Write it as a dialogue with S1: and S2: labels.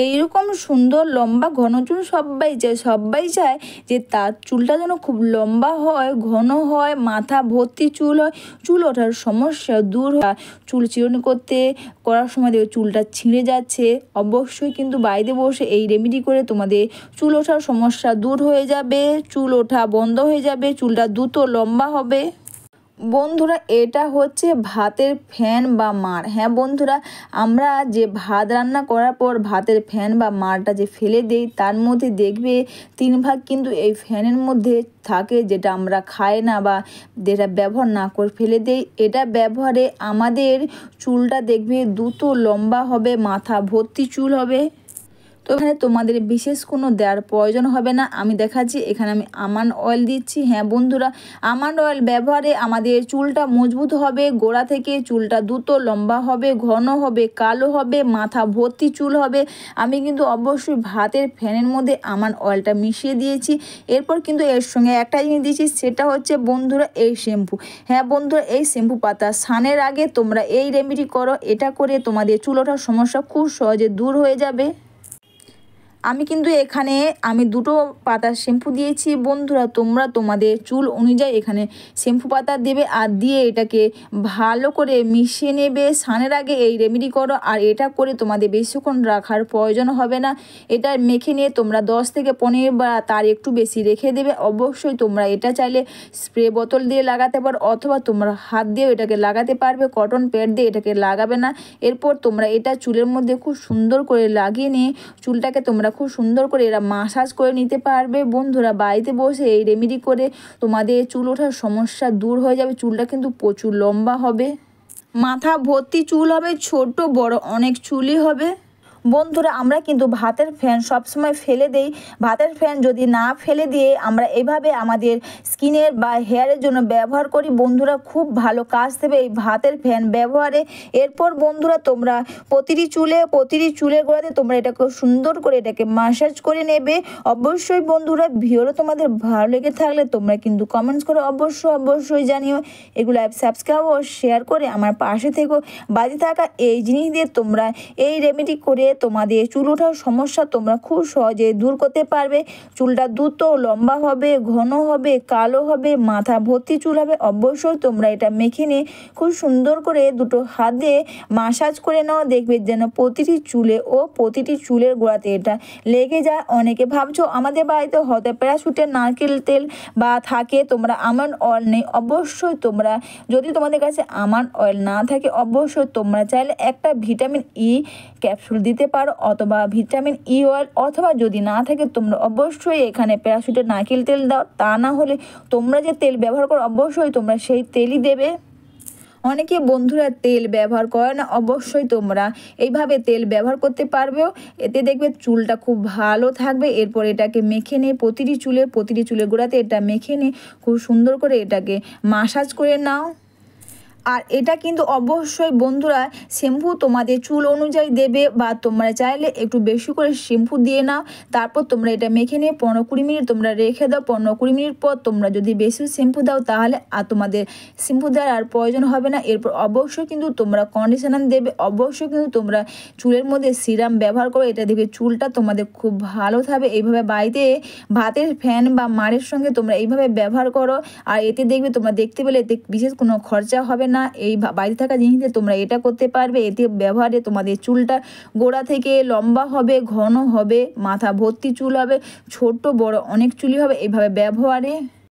S1: এইরকম সুন্দর লম্বা ঘন চুল সবাই চায় যে তার চুলটা যেন খুব লম্বা হয়, ঘন হয়, মাথা ভর্তি চুল হয়, চুল ওঠার সমস্যা দূর হয়। চুল চিরুনি করার সময় দেখবে চুলটা ছিঁড়ে যাচ্ছে, অবশ্যই কিন্তু বাড়িতে বসে এই রেমেডি করে তোমাদের চুল ওঠার সমস্যা দূর হয়ে যাবে, চুল ওঠা বন্ধ হয়ে যাবে, চুলটা দ্রুত লম্বা হবে। বন্ধুরা, এটা হচ্ছে ভাতের ফ্যান বা মাড়। হ্যাঁ বন্ধুরা, আমরা যে ভাত রান্না করার পর ভাতের ফ্যান বা মাড়টা যে ফেলে দেই, তার মধ্যে দেখবে 3 ভাগ কিন্তু এই ফ্যানের মধ্যে থাকে, যেটা আমরা খাই না বা যেটা ব্যবহার না করে ফেলে দেই। এটা ব্যবহারে আমাদের চুলটা দেখবে দ্রুত লম্বা হবে, মাথা ভর্তি চুল হবে। তো এখানে তোমাদের বিশেষ কোনো দেওয়ার প্রয়োজন হবে না। আমি দেখাচ্ছি, এখানে আমি আমন্ড অয়েল দিচ্ছি। হ্যাঁ বন্ধুরা, আমন্ড অয়েল ব্যবহারে আমাদের চুলটা মজবুত হবে, গোড়া থেকে চুলটা দ্রুত লম্বা হবে, ঘন হবে, কালো হবে, মাথা ভর্তি চুল হবে। আমি কিন্তু অবশ্যই ভাতের ফ্যানের মধ্যে আমন্ড অয়েলটা মিশিয়ে দিয়েছি। এরপর কিন্তু এর সঙ্গে একটা জিনিস দিয়েছি, সেটা হচ্ছে বন্ধুরা এই শ্যাম্পু। হ্যাঁ বন্ধুরা, এই শ্যাম্পু পাতা স্নানের আগে তোমরা এই রেমেডি করো। এটা করে তোমাদের চুল ওঠার সমস্যা খুব সহজে দূর হয়ে যাবে। আমি কিন্তু এখানে 2টো পাতার শ্যাম্পু দিয়েছি। বন্ধুরা, তোমরা তোমাদের চুল অনুযায়ী এখানে শ্যাম্পু পাতা দেবে আর দিয়ে এটাকে ভালো করে মিশিয়ে নেবে। স্নানের আগে এই রেমেডি করো, আর এটা করে তোমাদের বেশিক্ষণ রাখার প্রয়োজন হবে না। এটা মেখে নিয়ে তোমরা 10 থেকে 15 বা তার একটু বেশি রেখে দেবে। অবশ্যই তোমরা এটা চাইলে স্প্রে বোতল দিয়ে লাগাতে পারো, অথবা তোমরা হাত দিয়েও এটাকে লাগাতে পারবে, কটন প্যাড দিয়ে এটাকে লাগাবে না। এরপর তোমরা এটা চুলের মধ্যে খুব সুন্দর করে লাগিয়ে নিয়ে চুলটাকে তোমরা খুব সুন্দর করে এরা মাসাজ করে নিতে পারবে। বন্ধুরা, বাড়িতে বসে এই রেমেডি করে তোমাদের চুল ওঠার সমস্যা দূর হয়ে যাবে। চুলটা কিন্তু প্রচুর লম্বা হবে, মাথা ভর্তি চুল হবে, ছোট বড় অনেক চুলই হবে। বন্ধুরা, আমরা কিন্তু ভাতের ফ্যান সবসময় ফেলে দেই। ভাতের ফ্যান যদি না ফেলে দিয়ে আমরা এভাবে আমাদের স্কিনের বা হেয়ারের জন্য ব্যবহার করি, বন্ধুরা খুব ভালো কাজ দেবে এই ভাতের ফ্যান ব্যবহারে। এরপর বন্ধুরা, তোমরা প্রতিটি চুলের গোড়াতে তোমরা এটাকে সুন্দর করে এটাকে মাসাজ করে নেবে। অবশ্যই বন্ধুরা, ভিডিওটা তোমাদের ভালো লেগে থাকলে তোমরা কিন্তু কমেন্টস করে অবশ্যই জানিও। এগুলো সাবস্ক্রাইব ও শেয়ার করে আমার পাশে থেকো। বাড়িতে থাকা এই জিনিস দিয়ে তোমরা এই রেমেডি করে তোমাদের চুল ওঠার সমস্যা তোমরা খুব সহজে দূর করতে পারবে। চুলটা দ্রুত লম্বা হবে, ঘন হবে, কালো হবে, মাথা ভর্তি চুল হবে। অবশ্যই তোমরা এটা মেখে নিয়ে খুব সুন্দর করে দুটো হাত দিয়ে মাসাজ করে নাও। দেখবে যেন প্রতিটি চুলে ও প্রতিটি চুলের গোড়াতে এটা লেগে যায়। অনেকে ভাবছো আমাদের বাড়িতে হয়তো প্যারাশুটের নারকেল তেল বা থাকে, তোমরা আমন্ড অয়েল নেই। অবশ্যই তোমরা, যদি তোমাদের কাছে আমন্ড অয়েল না থাকে, অবশ্যই তোমরা চাইলে একটা ভিটামিন ই ক্যাপসুল দিতে পারো, অথবা ভিটামিন ই অয়েল, অথবা যদি না থাকে তোমরা অবশ্যই এখানে প্যারাশুটের নারকেল তেল দাও। তা না হলে তোমরা যে তেল ব্যবহার করো অবশ্যই তোমরা সেই তেলই দেবে। অনেকে বন্ধুরা তেল ব্যবহার করে না, অবশ্যই তোমরা এইভাবে তেল ব্যবহার করতে পারবেও। এতে দেখবে চুলটা খুব ভালো থাকবে। এরপর এটাকে মেখে নিয়ে প্রতিটি চুলের গোড়াতে এটা মেখে নিয়ে খুব সুন্দর করে এটাকে মাসাজ করে নাও। আর এটা কিন্তু অবশ্যই বন্ধুরা শ্যাম্পু তোমাদের চুল অনুযায়ী দেবে, বা তোমরা চাইলে একটু বেশি করে শ্যাম্পু দিয়ে নাও। তারপর তোমরা এটা মেখে নিয়ে 15-20 মিনিট তোমরা রেখে দাও। 15-20 মিনিট পর তোমরা যদি বেশি শ্যাম্পু দাও, তাহলে আর তোমাদের শ্যাম্পু দেওয়ার আর প্রয়োজন হবে না। এরপর অবশ্যই কিন্তু তোমরা কন্ডিশনার দেবে। অবশ্যই কিন্তু তোমরা চুলের মধ্যে সিরাম ব্যবহার করো। এটা দেখবে চুলটা তোমাদের খুব ভালো থাকবে। এইভাবে বাড়িতে ভাতের ফ্যান বা মাড়ের সঙ্গে তোমরা এইভাবে ব্যবহার করো। আর এতে দেখবে তোমরা দেখতে পেলে এতে বিশেষ কোনো খরচা হবে না। এই বাড়িতে থাকা জিনিস দিয়ে তোমরা এটা করতে পারবে। এতে ব্যবহারে তোমাদের চুলটা গোড়া থেকে লম্বা হবে, ঘন হবে, মাথা ভর্তি চুল হবে, ছোট বড় অনেক চুলই হবে এইভাবে ব্যবহারে।